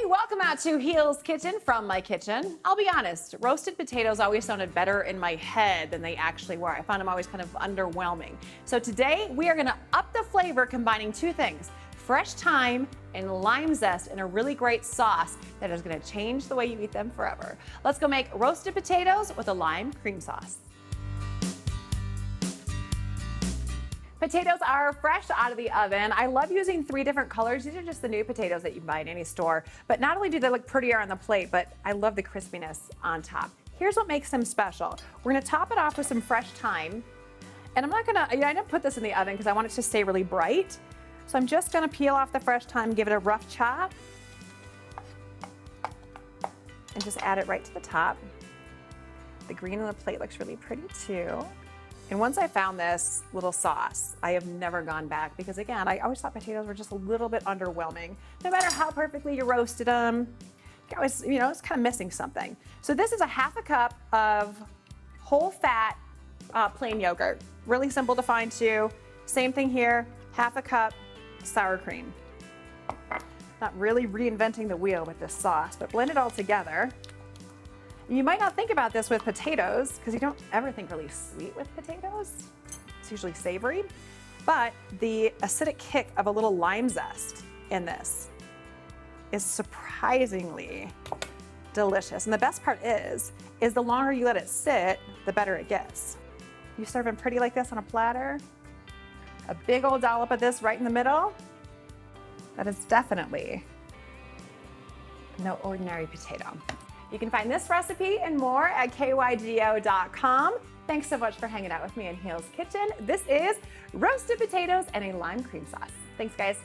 welcome out to Heel's Kitchen from my kitchen. I'll be honest, roasted potatoes always sounded better in my head than they actually were. I found them always kind of underwhelming. So today we are gonna up the flavor combining two things, fresh thyme and lime zest in a really great sauce that is gonna change the way you eat them forever. Let's go make roasted potatoes with a lime cream sauce. Potatoes are fresh out of the oven. I love using 3 different colors. These are just the new potatoes that you buy in any store. But not only do they look prettier on the plate, but I love the crispiness on top. Here's what makes them special. We're gonna top it off with some fresh thyme. And I'm not gonna, I didn't put this in the oven because I want it to stay really bright. So I'm just gonna peel off the fresh thyme, give it a rough chop, and just add it right to the top. The green on the plate looks really pretty too. And once I found this little sauce, I have never gone back because again, I always thought potatoes were just a little bit underwhelming. No matter how perfectly you roasted them, you always, it's kind of missing something. So this is a half a cup of whole fat plain yogurt. Really simple to find too. Same thing here, half a cup sour cream. Not really reinventing the wheel with this sauce, but blend it all together. You might not think about this with potatoes because you don't ever think really sweet with potatoes. It's usually savory, but the acidic kick of a little lime zest in this is surprisingly delicious. And the best part is the longer you let it sit, the better it gets. You serve them pretty like this on a platter, a big old dollop of this right in the middle. That is definitely no ordinary potato. You can find this recipe and more at KYGO.com. Thanks so much for hanging out with me in Heel's Kitchen. This is roasted potatoes and a lime cream sauce. Thanks, guys.